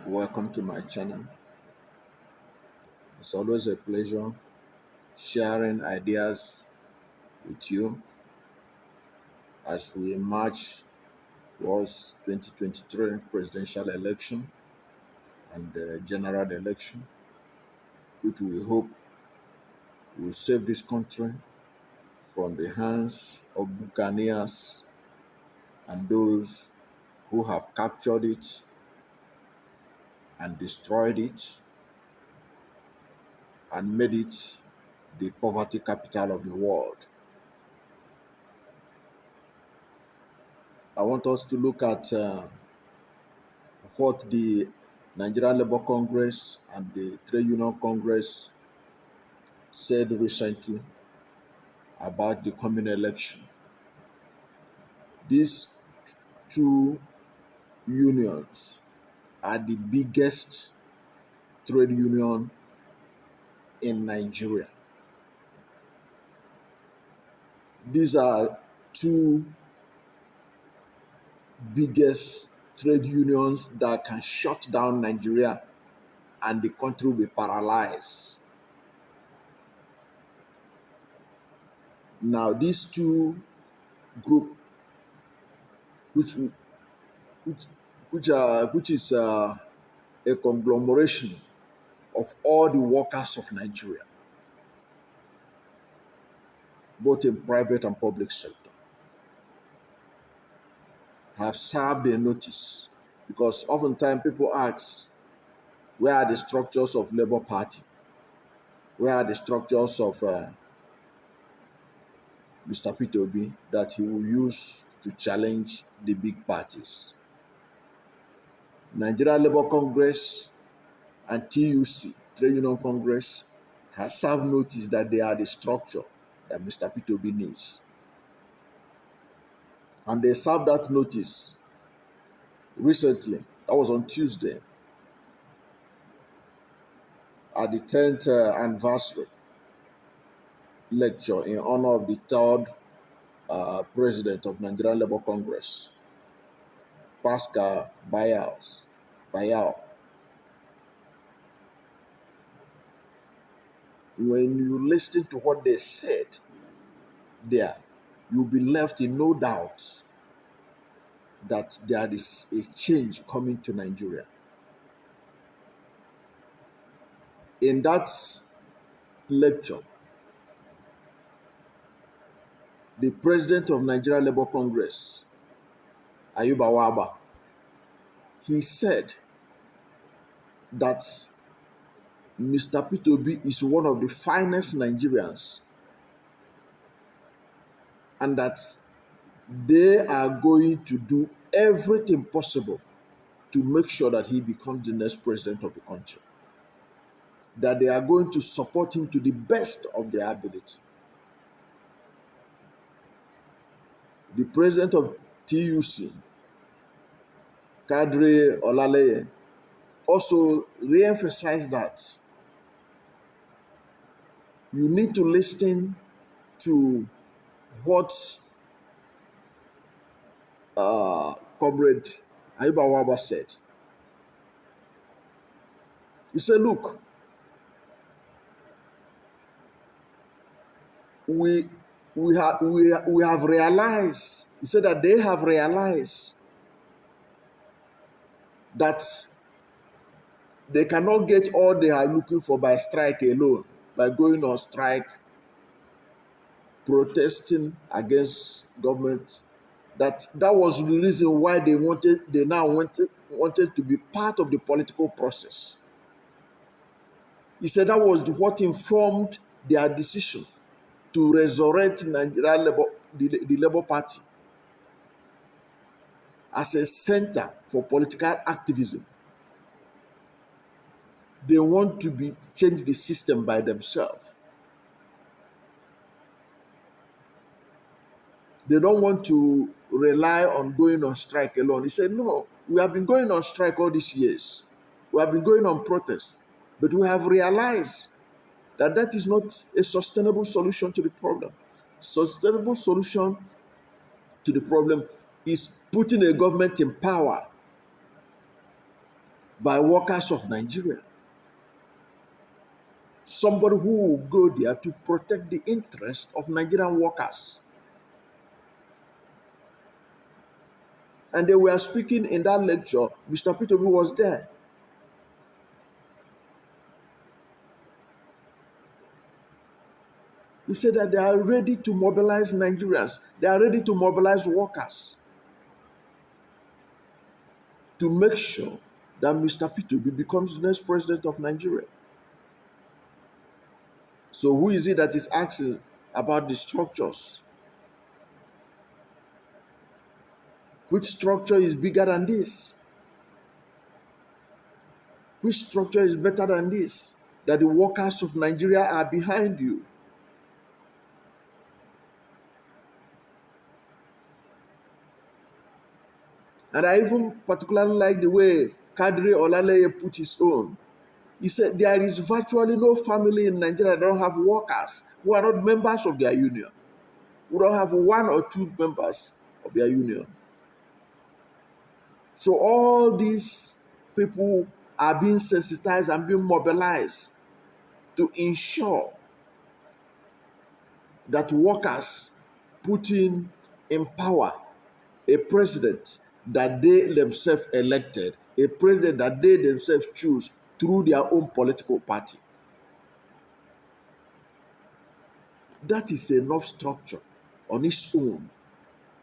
Welcome to my channel. It's always a pleasure sharing ideas with you as we march towards 2023 presidential election and the general election, which we hope will save this country from the hands of buccaneers and those who have captured it and destroyed it and made it the poverty capital of the world. I want us to look at what the Nigerian Labour Congress and the Trade Union Congress said recently about the coming election. These two unions are the biggest trade union in Nigeria. These are two biggest trade unions that can shut down Nigeria and the country will be paralyzed. Now, these two groups, which is a conglomeration of all the workers of Nigeria, both in private and public sector, have served a notice, because oftentimes people ask, where are the structures of Labour Party? Where are the structures of Mr. Peter Obi that he will use to challenge the big parties? Nigeria Labour Congress and TUC, Trade Union Congress, has served notice that they are the structure that Mr. Peter Obi needs. And they served that notice recently. That was on Tuesday, at the 10th anniversary lecture in honor of the third president of Nigerian Labour Congress, Pascal Bayao. When you listen to what they said there, you'll be left in no doubt that there is a change coming to Nigeria. In that lecture, the president of Nigeria Labour Congress, Ayuba Waba, he said that Mr. Peter Obi is one of the finest Nigerians and that they are going to do everything possible to make sure that he becomes the next president of the country. That they are going to support him to the best of their ability. The president of TUC, Kadri Olaleye, also re-emphasized that you need to listen to what Comrade Ayuba Waba said. He said, look, we have realized, he said that they have realized that they cannot get all they are looking for by strike alone, by going on strike, protesting against government. That was the reason why they now wanted to be part of the political process. He said that was what informed their decision to resurrect Nigeria the Labour Party as a center for political activism. They want to change the system by themselves. They don't want to rely on going on strike alone. He said, no, we have been going on strike all these years. We have been going on protest, but we have realized that is not a sustainable solution to the problem. Sustainable solution to the problem is putting a government in power by workers of Nigeria. Somebody who will go there to protect the interest of Nigerian workers. And they were speaking in that lecture. Mr. Peter Obi was there. He said that they are ready to mobilize Nigerians. They are ready to mobilize workers to make sure that Mr. Peter Obi becomes the next president of Nigeria. So who is it that is asking about the structures? Which structure is bigger than this? Which structure is better than this? That the workers of Nigeria are behind you. And I even particularly like the way Kadri Olaleye put his own. He said there is virtually no family in Nigeria that don't have workers who are not members of their union. We don't have one or two members of their union. So all these people are being sensitized and being mobilized to ensure that workers put in power a president that they themselves elected, a president that they themselves choose through their own political party. That is enough structure on its own.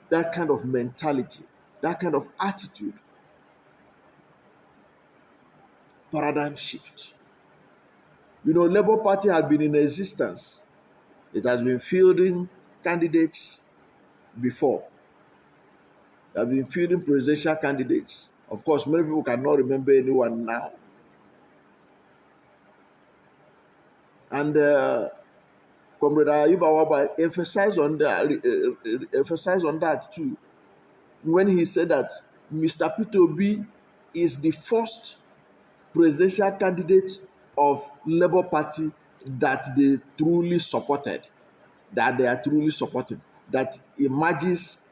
That kind of mentality, that kind of attitude, paradigm shift. You know, Labour Party has been in existence. It has been fielding candidates before. They have been fielding presidential candidates. Of course, many people cannot remember anyone now. And Comrade Ayuba Waba emphasized on that too, when he said that Mr. Peter Obi is the first presidential candidate of Labour Party that they truly supported, that they are truly supporting, that emerges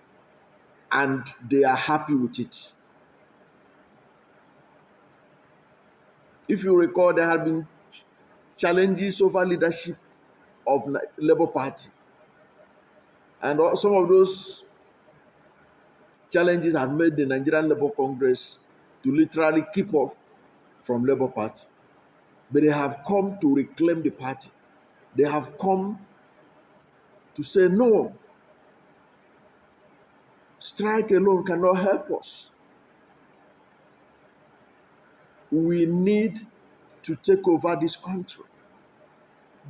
and they are happy with it. If you recall, there have been challenges over leadership of Labour Party. And some of those challenges have made the Nigerian Labour Congress to literally keep off from Labour Party. But they have come to reclaim the party. They have come to say, no, strike alone cannot help us. We need to take over this country.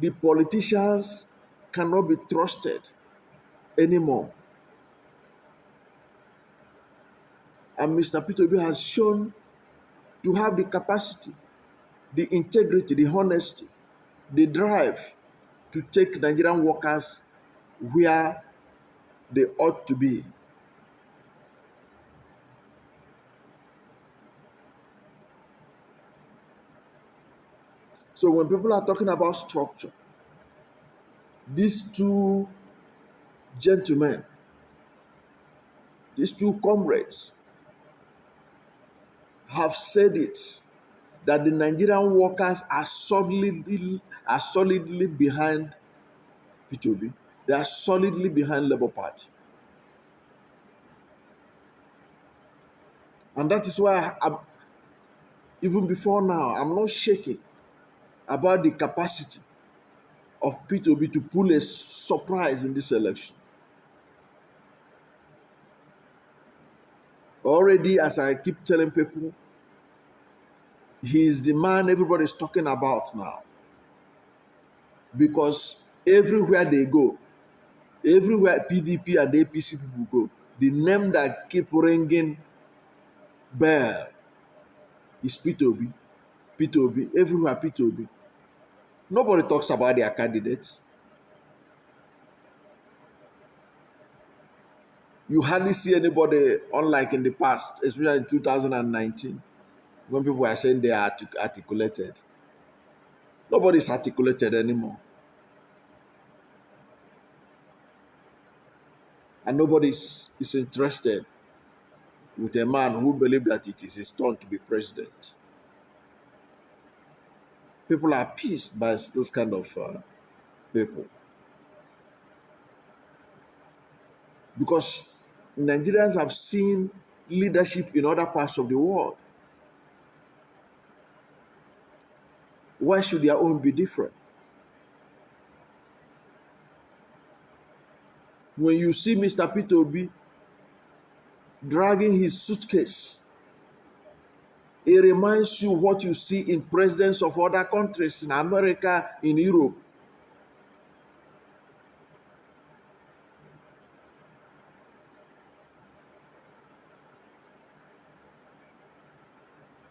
The politicians cannot be trusted anymore. And Mr. Peter Obi has shown to have the capacity, the integrity, the honesty, the drive to take Nigerian workers where they ought to be. So when people are talking about structure, these two gentlemen, these two comrades have said it, that the Nigerian workers are solidly behind Peter Obi. They are solidly behind Labour Party. And that is why even before now, I'm not shaking about the capacity of Peter Obi to pull a surprise in this election. Already, as I keep telling people, he is the man everybody is talking about now. Because everywhere they go, everywhere PDP and APC people go, the name that keep ringing bell is Peter Obi. Peter Obi, everywhere Peter Obi. Nobody talks about their candidates. You hardly see anybody, unlike in the past, especially in 2019, when people were saying they are articulated. Nobody is articulated anymore. And nobody is interested with a man who believes that it is his turn to be president. People are appeased by those kind of people. Because Nigerians have seen leadership in other parts of the world. Why should their own be different? When you see Mr. Peter Obi dragging his suitcase, it reminds you what you see in presidents of other countries, in America, in Europe.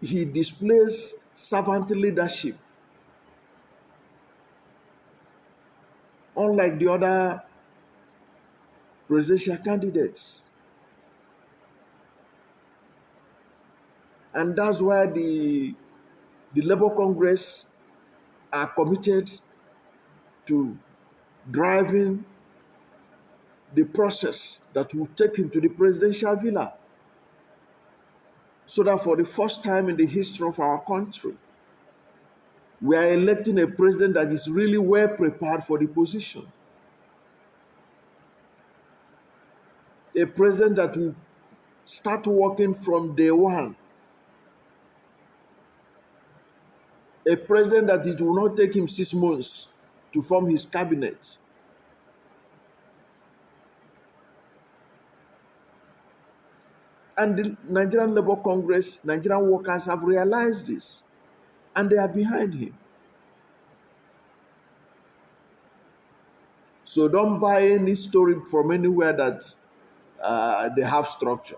He displays servant leadership, unlike the other presidential candidates. And that's why the Labour Congress are committed to driving the process that will take him to the presidential villa. So that for the first time in the history of our country, we are electing a president that is really well prepared for the position. A president that will start working from day one. A president that it will not take him 6 months to form his cabinet. And the Nigerian Labour Congress, Nigerian workers have realized this, and they are behind him. So don't buy any story from anywhere that they have structure.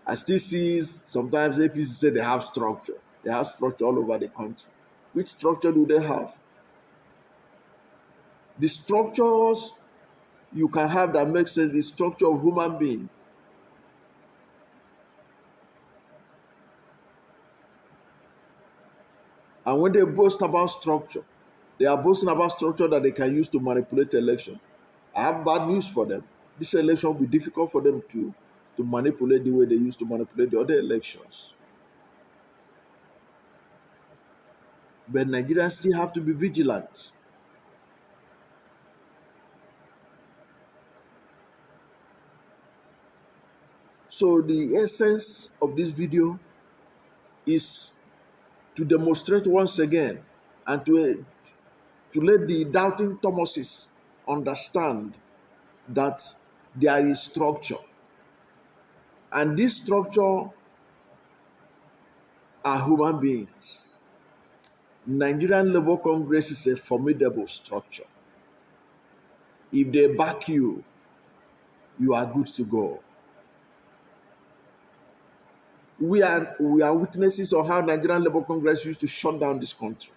I still see sometimes APC say they have structure. They have structure all over the country. Which structure do they have? The structures you can have that make sense, the structure of human being. And when they boast about structure, they are boasting about structure that they can use to manipulate election. I have bad news for them. This election will be difficult for them to manipulate the way they used to manipulate the other elections. But Nigerians still have to be vigilant. So the essence of this video is to demonstrate once again and to let the doubting Thomases understand that there is structure. And this structure are human beings. Nigerian Labour Congress is a formidable structure. If they back you, you are good to go. We are witnesses of how Nigerian Labour Congress used to shut down this country.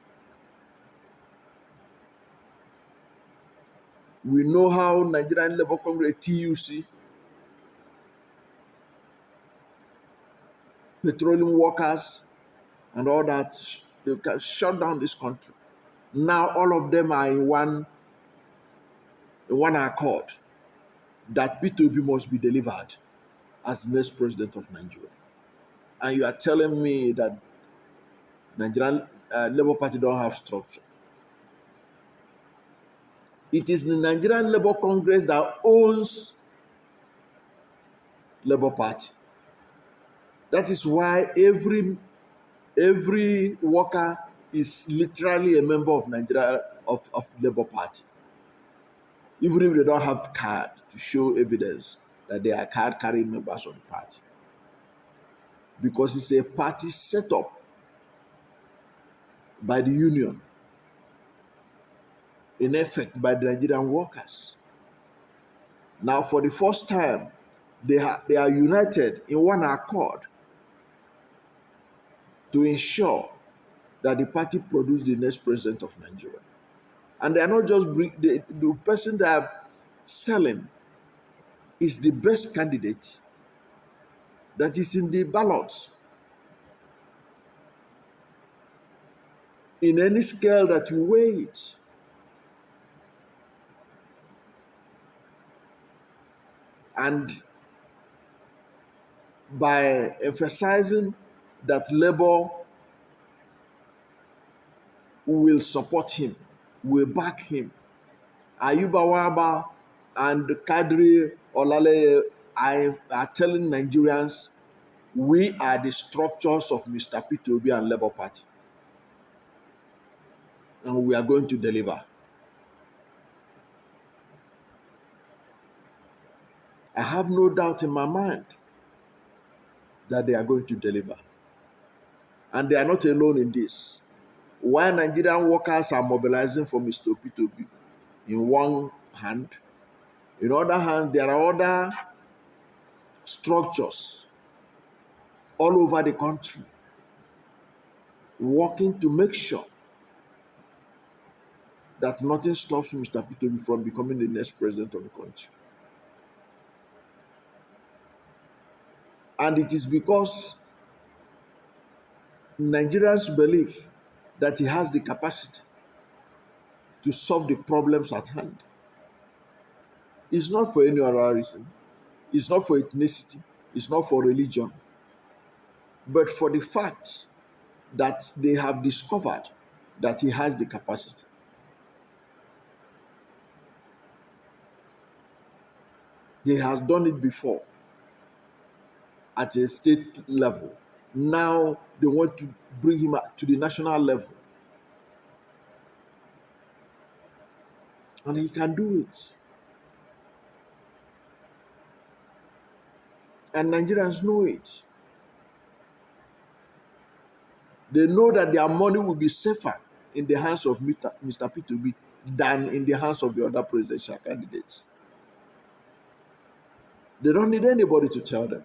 We know how Nigerian Labour Congress, TUC, petroleum workers, and all that, they can shut down this country. Now all of them are in one accord that Peter Obi must be delivered as the next president of Nigeria. And you are telling me that Nigerian Labour Party don't have structure. It is the Nigerian Labour Congress that owns Labour Party. That is why every worker is literally a member of Nigeria of Labour Party. Even if they don't have card to show evidence that they are card-carrying members of the party. Because it's a party set up by the union, in effect by the Nigerian workers. Now for the first time, they are united in one accord to ensure that the party produce the next president of Nigeria. And they are not just the person they are selling is the best candidate that is in the ballot. In any scale that you weigh it. And by emphasizing that Labour will support him, will back him. Ayuba Waba and Kadri Olale are telling Nigerians, we are the structures of Mr. Peter Obi and Labour Party, and we are going to deliver. I have no doubt in my mind that they are going to deliver. And they are not alone in this. While Nigerian workers are mobilizing for Mr. Peter Obi in one hand, in other hand, there are other structures all over the country working to make sure that nothing stops Mr. Peter Obi from becoming the next president of the country. And it is because Nigerians believe that he has the capacity to solve the problems at hand. It's not for any other reason. It's not for ethnicity. It's not for religion. But for the fact that they have discovered that he has the capacity. He has done it before at a state level. Now they want to bring him to the national level. And he can do it. And Nigerians know it. They know that their money will be safer in the hands of Mr. Peter Obi than in the hands of the other presidential candidates. They don't need anybody to tell them.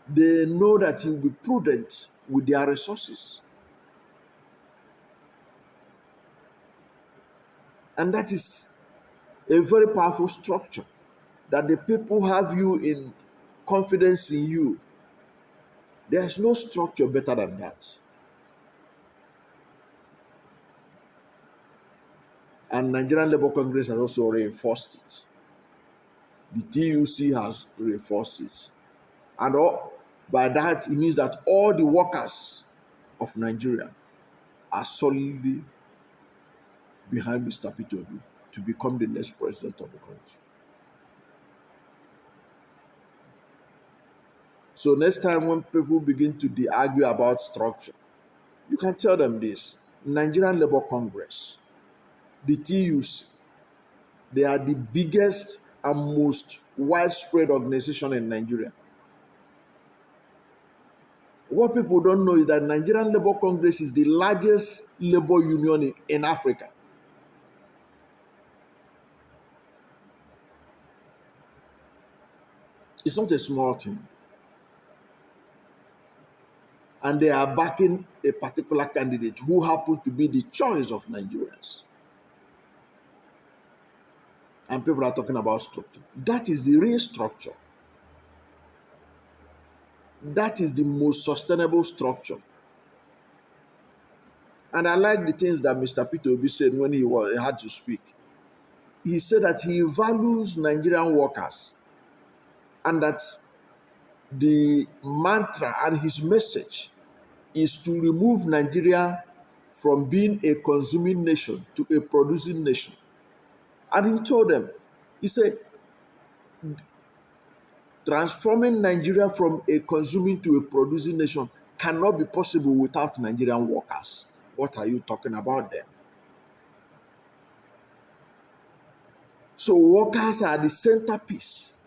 They know that he will be prudent with their resources. And that is a very powerful structure, that the people have you in confidence in you. There is no structure better than that. And Nigerian Labour Congress has also reinforced it. The TUC has reinforced it. And by that, it means that all the workers of Nigeria are solidly behind Mr. Peter Obi to become the next president of the country. So next time when people begin to argue about structure, you can tell them this. Nigerian Labour Congress, the TUC, they are the biggest and most widespread organization in Nigeria. What people don't know is that Nigerian Labour Congress is the largest labor union in Africa. It's not a small thing. And they are backing a particular candidate who happens to be the choice of Nigerians. And people are talking about structure. That is the real structure. That is the most sustainable structure. And I like the things that Mr. Peter Obi said when he had to speak. He said that he values Nigerian workers and that the mantra and his message is to remove Nigeria from being a consuming nation to a producing nation. And he told them, he said, transforming Nigeria from a consuming to a producing nation cannot be possible without Nigerian workers. What are you talking about there? So workers are the centerpiece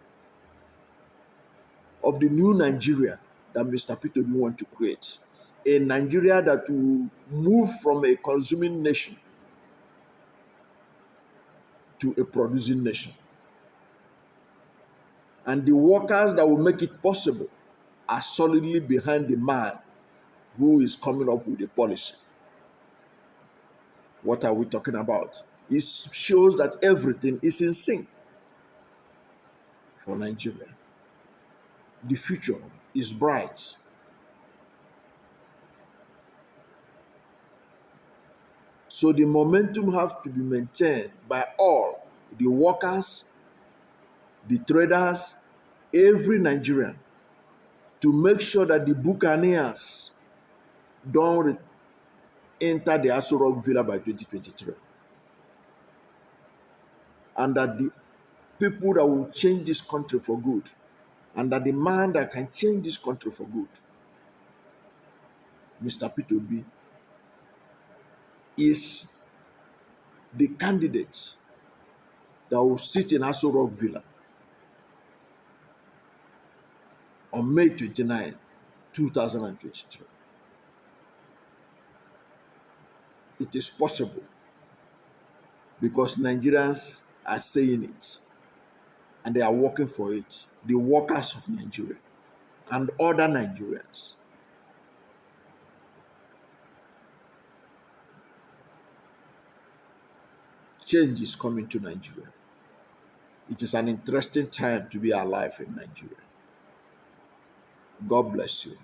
of the new Nigeria that Mr. Peter Obi wants to create. A Nigeria that will move from a consuming nation to a producing nation. And the workers that will make it possible are solidly behind the man who is coming up with a policy. What are we talking about? It shows that everything is in sync for Nigeria. The future is bright. So the momentum has to be maintained by all, the workers, the traders, every Nigerian, to make sure that the Buccaneers don't enter the Aso Rock Villa by 2023. And that the people that will change this country for good, and that the man that can change this country for good, Mr. Peter Obi, is the candidate that will sit in Aso Rock Villa on May 29, 2023. It is possible because Nigerians are saying it and they are working for it. The workers of Nigeria and other Nigerians. Change is coming to Nigeria. It is an interesting time to be alive in Nigeria. God bless you.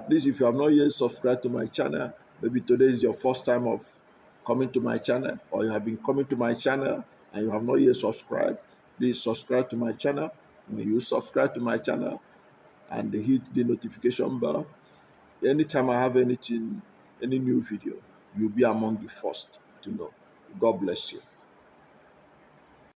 Please, if you have not yet subscribed to my channel, maybe today is your first time of coming to my channel, or you have been coming to my channel and you have not yet subscribed, please subscribe to my channel. When you subscribe to my channel and hit the notification bell, anytime I have anything, any new video, you'll be among the first to know. God bless you.